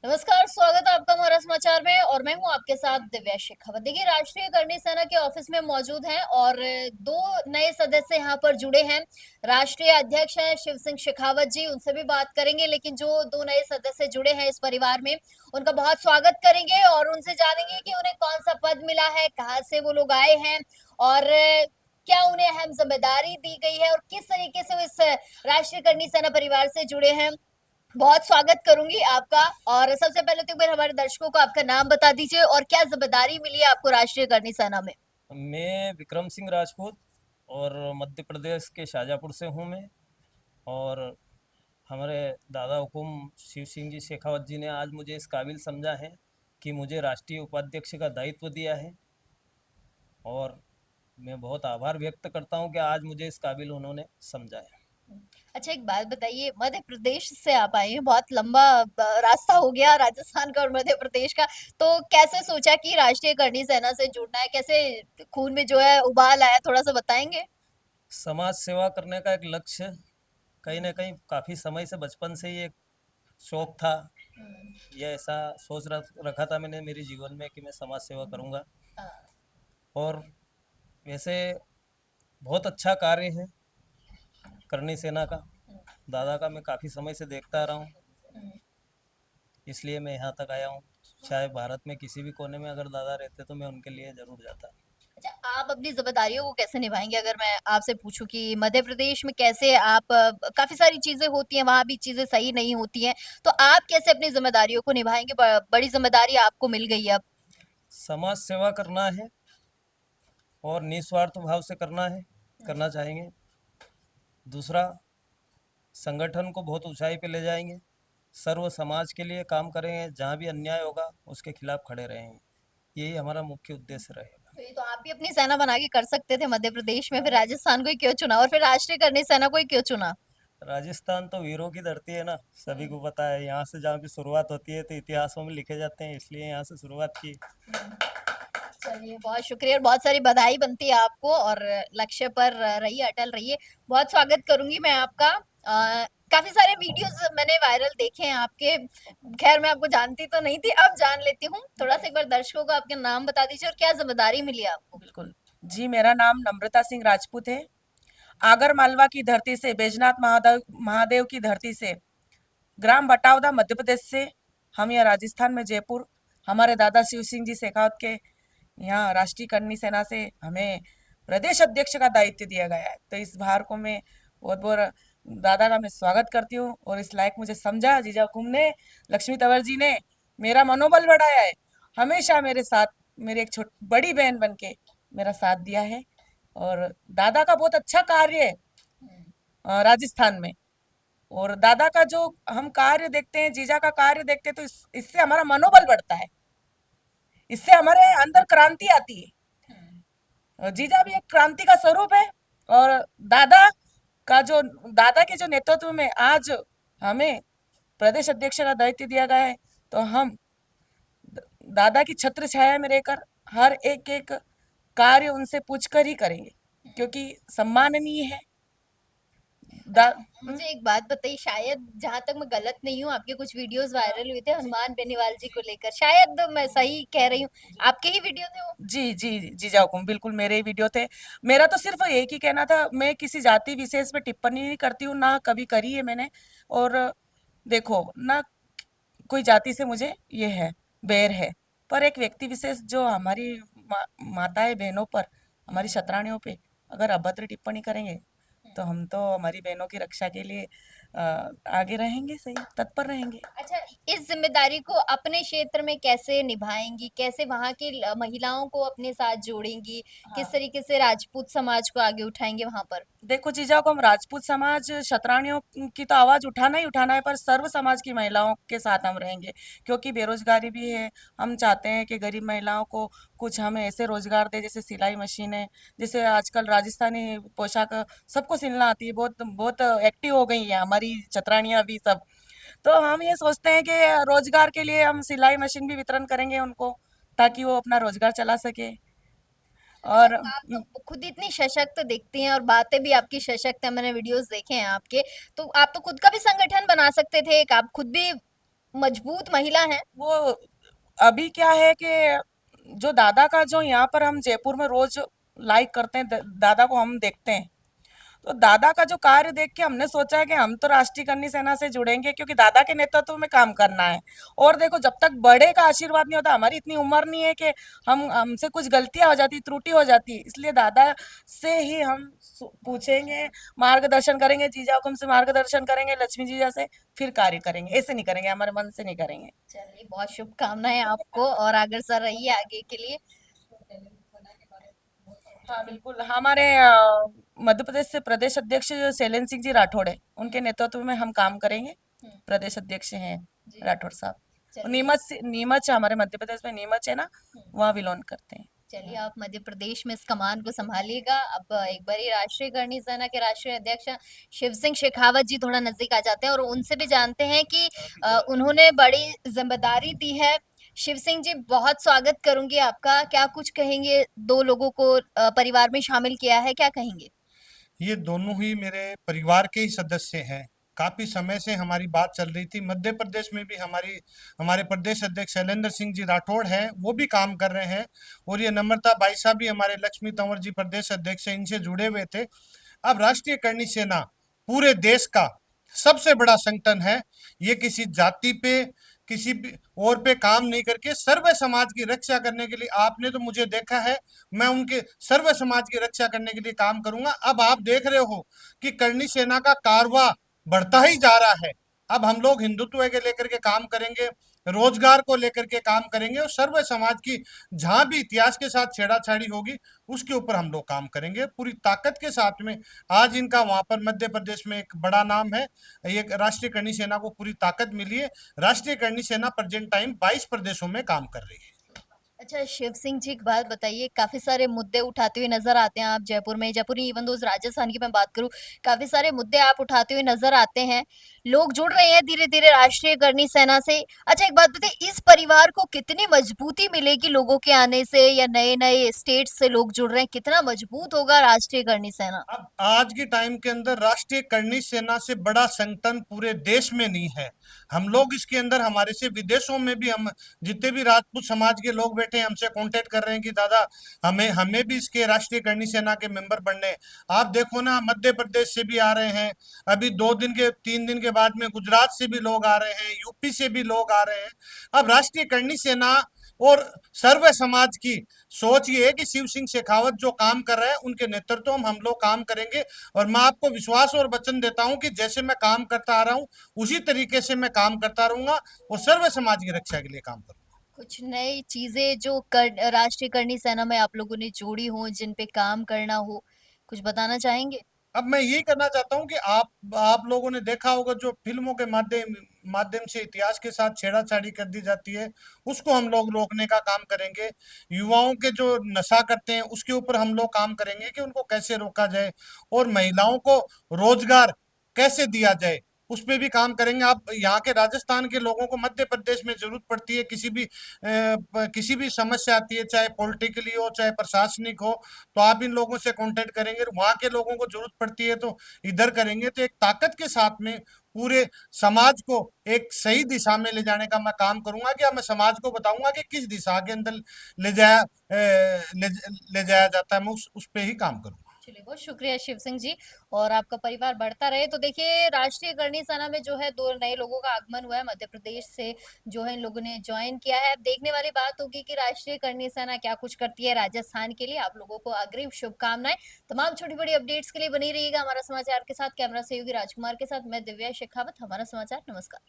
नमस्कार, स्वागत है आपका हमारा समाचार में और मैं हूं आपके साथ दिव्या शेखावत। देखिए, राष्ट्रीय करणी सेना के ऑफिस में मौजूद हैं और दो नए सदस्य यहां पर जुड़े हैं। राष्ट्रीय अध्यक्ष हैं शिव सिंह शेखावत जी, उनसे भी बात करेंगे, लेकिन जो दो नए सदस्य जुड़े हैं इस परिवार में, उनका बहुत स्वागत करेंगे और उनसे जानेंगे कि उन्हें कौन सा पद मिला है, कहाँ से वो लोग आए हैं और क्या उन्हें अहम जिम्मेदारी दी गई है और किस तरीके से वो इस राष्ट्रीय करणी सेना परिवार से जुड़े हैं। बहुत स्वागत करूंगी आपका। और सबसे पहले तो एक बार हमारे दर्शकों को आपका नाम बता दीजिए और क्या जिम्मेदारी मिली है आपको राष्ट्रीय करणी सेना में। मैं विक्रम सिंह राजपूत और मध्य प्रदेश के शाजापुर से हूँ मैं। और हमारे दादा हुकुम शिव सिंह जी शेखावत जी ने आज मुझे इस काबिल समझा है कि मुझे राष्ट्रीय उपाध्यक्ष का दायित्व दिया है। और मैं बहुत आभार व्यक्त करता हूँ कि आज मुझे इस काबिल उन्होंने समझा है। अच्छा, एक बात बताइए, मध्य प्रदेश से आप आए हैं, बहुत लंबा रास्ता हो गया राजस्थान का और मध्य प्रदेश का। तो कैसे सोचा कि राष्ट्रीय करणी सेना से जुड़ना है, कैसे खून में जो है उबाल आया, थोड़ा सा बताएंगे। समाज सेवा करने का एक लक्ष्य कहीं ना कहीं काफ़ी समय से बचपन से ही एक शौक था। यह ऐसा सोच रखा था मैंने मेरे जीवन में कि मैं समाज सेवा करूँगा। हाँ। और वैसे बहुत अच्छा कार्य है करनी सेना का। दादा का मैं काफ़ी समय से देखता आ रहा हूँ, इसलिए मैं यहाँ तक आया हूँ। चाहे भारत में किसी भी कोने में अगर दादा रहते तो मैं उनके लिए ज़रूर जाता। अच्छा, आप अपनी जिम्मेदारियों को कैसे निभाएंगे? अगर मैं आपसे पूछूं कि मध्य प्रदेश में कैसे आप काफी सारी चीजें होती हैं, वहां भी चीजें सही नहीं होती हैं, तो आप कैसे अपनी जिम्मेदारियों को निभाएंगे? बड़ी जिम्मेदारी आपको मिल गई है अब। समाज सेवा करना है और निस्वार्थ भाव से करना चाहेंगे। दूसरा, संगठन को बहुत ऊंचाई पे ले जाएंगे। सर्व समाज के लिए काम करेंगे, जहाँ भी अन्याय होगा उसके खिलाफ खड़े रहेंगे। यही हमारा मुख्य उद्देश्य रहेगा। तो ये तो आप भी अपनी सेना बना के कर सकते थे मध्य प्रदेश में, फिर राजस्थान को ही क्यों चुना और फिर राष्ट्रीय करनी सेना को ही क्यों चुना? राजस्थान तो वीरों की धरती है ना, सभी को पता है। यहाँ से जहाँ भी शुरुआत होती है तो इतिहासों में लिखे जाते हैं, इसलिए यहाँ से शुरुआत की। चलिए, बहुत शुक्रिया और बहुत सारी बधाई बनती है आपको और लक्ष्य पर रहिए, अटल रहिए। बहुत स्वागत करूंगी मैं आपका। काफी सारे वीडियोस मैंने वायरल देखे हैं आपके। खैर, मैं आपको जानती तो नहीं थी, अब जान लेती हूँ। थोड़ा सा एक बार दर्शकों को आपके नाम बता दीजिए और क्या जिम्मेदारी मिली है आपको। बिल्कुल। जी, मेरा नाम नम्रता सिंह राजपूत है। आगर मालवा की धरती से, बैजनाथ महादेव महादेव की धरती से, ग्राम बटावदा मध्य प्रदेश से, हम यहाँ राजस्थान में जयपुर, हमारे दादा शिव सिंह जी शेखावत के यहाँ राष्ट्रीय करनी सेना से हमें प्रदेश अध्यक्ष का दायित्व दिया गया है। तो इस भार को मैं बहुत बहुत दादा का मैं स्वागत करती हूँ। और इस लायक मुझे समझा जीजा हुकुम ने, लक्ष्मी तंवर जी ने मेरा मनोबल बढ़ाया है। हमेशा मेरे साथ, मेरी एक छोटी बड़ी बहन बन के मेरा साथ दिया है। और दादा का बहुत अच्छा कार्य है राजस्थान में। और दादा का जो हम कार्य देखते हैं, जीजा का कार्य देखते हैं, तो इससे हमारा मनोबल बढ़ता है, इससे हमारे अंदर क्रांति आती है। जीजा भी एक क्रांति का स्वरूप है। और दादा का जो दादा के जो नेतृत्व में आज हमें प्रदेश अध्यक्ष का दायित्व दिया गया है, तो हम दादा की छत्र छाया में रहकर हर एक एक कार्य उनसे पूछकर ही करेंगे, क्योंकि सम्माननीय है। दा, अच्छा, मुझे एक बात बताइए, शायद जहां तक मैं गलत नहीं हूँ, आपके कुछ वीडियोस वायरल हुए थे हनुमान बेनीवाल जी को लेकर, शायद मैं सही कह रही हूँ? आपके ही वीडियो थे वो? जी जी जी जाओ, बिल्कुल मेरे ही वीडियो थे। मेरा तो सिर्फ एक ही कहना था, मैं किसी जाति विशेष पे टिप्पणी नहीं करती हूँ, ना कभी करी है मैंने। और देखो ना, कोई जाति से मुझे ये है, बैर है। पर एक व्यक्ति विशेष जो हमारी माताएं बहनों पर, हमारी शतरानियों पे अगर अभद्र टिप्पणी करेंगे, तो हम तो हमारी बहनों की रक्षा के लिए आगे रहेंगे, सही तत्पर रहेंगे। अच्छा, इस जिम्मेदारी को अपने क्षेत्र में कैसे निभाएंगी? कैसे वहां की महिलाओं को अपने साथ जोड़ेंगी? किस तरीके से राजपूत समाज को आगे उठाएंगे वहां पर? देखो जीजा को, हम राजपूत समाज क्षत्रियों की तो आवाज उठाना ही उठाना है, पर सर्व समाज की महिलाओं के साथ हम रहेंगे, क्योंकि बेरोजगारी भी है। हम चाहते हैं कि गरीब महिलाओं को कुछ हमें ऐसे रोजगार दे, जैसे सिलाई मशीन है, जैसे आजकल राजस्थानी पोशाक सबको सिलना आती है, बहुत बहुत एक्टिव हो गई है हमारी छतरानियां भी सब। तो हम ये सोचते हैं कि रोजगार के लिए हम सिलाई मशीन भी वितरण करेंगे उनको, ताकि वो अपना रोजगार चला सके। अच्छा, और आप तो खुद इतनी सशक्त दिखती हैं और बातें भी आपकी सशक्त हैं, मैंने वीडियोस देखे हैं आपके। तो आप तो खुद का भी संगठन बना सकते थे, एक आप खुद भी मजबूत महिला हैं। वो अभी क्या है कि जो दादा का जो यहाँ पर हम जयपुर में रोज लाइक करते हैं, दादा को हम देखते हैं, तो दादा का जो कार्य देख के हमने सोचा है कि हम तो राष्ट्रीय करनी सेना से जुड़ेंगे, क्योंकि दादा के नेतृत्व में काम करना है। और देखो, जब तक बड़े का आशीर्वाद नहीं होता, हमारी इतनी उम्र नहीं है कि हम हमसे कुछ गलतियां हो जाती, त्रुटि हो जाती, इसलिए दादा से ही हम पूछेंगे, मार्गदर्शन करेंगे, जीजा हुकुम से मार्गदर्शन करेंगे, लक्ष्मी जीजा से, फिर कार्य करेंगे। ऐसे नहीं करेंगे, हमारे मन से नहीं करेंगे। चलिए, बहुत शुभकामनाएं आपको और अग्रसर रहिए आगे के लिए। हाँ बिल्कुल, हमारे मध्य प्रदेश से प्रदेश अध्यक्ष जो शैलेंद्र सिंह जी राठौड़ है, उनके नेतृत्व में हम काम करेंगे। हम्म, प्रदेश अध्यक्ष हैं जी, राठौड़ साहब। और चलिए। नीमच हमारे मध्य प्रदेश में नीमच है ना, हम्म, वहाँ बिलोंग करते हैं। चलिए, आप मध्य प्रदेश में इस कमान को संभालिएगा। अब एक बारी राष्ट्रीय करनी सेना के राष्ट्रीय अध्यक्ष शिव सिंह शेखावत जी थोड़ा नजदीक आ जाते हैं और उनसे भी जानते हैं कि उन्होंने बड़ी जिम्मेदारी दी है। शिव सिंह जी, बहुत स्वागत करूंगी आपका। क्या कुछ कहेंगे? दो लोगों को परिवार में शामिल किया है, क्या कहेंगे? ये दोनों ही मेरे परिवार के ही सदस्य हैं। काफी समय से हमारी बात चल रही थी। मध्य प्रदेश में भी हमारे प्रदेश अध्यक्ष शैलेंद्र सिंह जी राठौड़ हैं, वो भी काम कर रहे हैं। और ये नम्रता बाई साहब भी हमारे लक्ष्मी तंवर जी प्रदेश अध्यक्ष हैं, इनसे जुड़े हुए थे। अब राष्ट्रीय करनी सेना पूरे देश का सबसे बड़ा संगठन है। ये किसी जाति पे, किसी भी और पे काम नहीं करके सर्व समाज की रक्षा करने के लिए, आपने तो मुझे देखा है, मैं उनके सर्व समाज की रक्षा करने के लिए काम करूंगा। अब आप देख रहे हो कि करनी सेना का कारवा बढ़ता ही जा रहा है। अब हम लोग हिंदुत्व के लेकर के काम करेंगे, रोजगार को लेकर के काम करेंगे, और सर्व समाज की जहां भी इतिहास के साथ छेड़ाछाड़ी होगी उसके ऊपर हम लोग काम करेंगे पूरी ताकत के साथ में। आज इनका वहां पर मध्य प्रदेश में एक बड़ा नाम है। ये राष्ट्रीय करनी सेना को पूरी ताकत मिली है। राष्ट्रीय करनी सेना प्रेजेंट टाइम 22 प्रदेशों में काम कर रही है। अच्छा, शिव सिंह जी, एक बात बताइए। काफी सारे मुद्दे उठाते हुए नजर आते हैं आप जयपुर में। जयपुर ही, इवन दो राजस्थान की मैं बात करूं, काफी सारे मुद्दे आप उठाते हुए नजर आते हैं। लोग जुड़ रहे हैं धीरे धीरे राष्ट्रीय करनी सेना से। अच्छा, एक बात बताइए, इस परिवार को कितनी मजबूती मिलेगी लोगों के आने से, या नए नए स्टेट से लोग जुड़ रहे हैं, कितना मजबूत होगा राष्ट्रीय करनी सेना? अब आज के टाइम के अंदर राष्ट्रीय करनी सेना से बड़ा संगठन पूरे देश में नहीं है। हम लोग इसके अंदर, हमारे से विदेशों में भी, हम जितने भी राजपूत समाज के लोग बैठे हैं हमसे कांटेक्ट कर रहे हैं कि दादा हमें हमें भी इसके राष्ट्रीय करनी सेना के मेंबर बनने। आप देखो ना, मध्य प्रदेश से भी आ रहे हैं, अभी 2 दिन के 3 दिन के बाद में गुजरात से भी लोग आ रहे हैं, यूपी से भी लोग आ रहे हैं। अब राष्ट्रीय करनी सेना और सर्व समाज की सोच ये है कि शिव सिंह शेखावत जो काम कर रहे हैं उनके नेतृत्व में हम लोग काम करेंगे। और मैं आपको विश्वास और वचन देता हूं कि जैसे मैं काम करता आ रहा हूं उसी तरीके से मैं काम करता रहूंगा और सर्व समाज की रक्षा के लिए काम करूंगा। कुछ नई चीजें जो राष्ट्रीय करनी सेना में आप लोगों ने जोड़ी हो, जिन पे काम करना हो, कुछ बताना चाहेंगे? अब मैं यही करना चाहता हूं कि आप लोगों ने देखा होगा, जो फिल्मों के माध्यम से इतिहास के साथ छेड़ाछाड़ी कर दी जाती है, उसको हम लोग रोकने का काम करेंगे। युवाओं के जो नशा करते हैं उसके ऊपर हम लोग काम करेंगे कि उनको कैसे रोका जाए, और महिलाओं को रोजगार कैसे दिया जाए, उस पे भी काम करेंगे। आप यहाँ के राजस्थान के लोगों को मध्य प्रदेश में जरूरत पड़ती है, किसी भी समस्या आती है, चाहे पॉलिटिकली हो चाहे प्रशासनिक हो, तो आप इन लोगों से कांटेक्ट करेंगे। वहां के लोगों को जरूरत पड़ती है तो इधर करेंगे। तो एक ताकत के साथ में पूरे समाज को एक सही दिशा में ले जाने का मैं काम करूंगा, कि मैं समाज को बताऊंगा कि किस दिशा के अंदर ले जाया जाता है। मैं उस पे ही काम करूंगा। चलिए, बहुत शुक्रिया शिव सिंह जी, और आपका परिवार बढ़ता रहे। तो देखिए, राष्ट्रीय करनी सेना में जो है दो नए लोगों का आगमन हुआ है मध्य प्रदेश से, जो है इन लोगों ने ज्वाइन किया है। अब देखने वाली बात होगी कि राष्ट्रीय करनी सेना क्या कुछ करती है राजस्थान के लिए। आप लोगों को अग्रिम शुभकामनाएं। तमाम छोटी बड़ी अपडेट्स के लिए बनी रहिएगा हमारा समाचार के साथ। कैमरा सहयोगी राजकुमार के साथ मैं दिव्या शेखावत, हमारा समाचार। नमस्कार।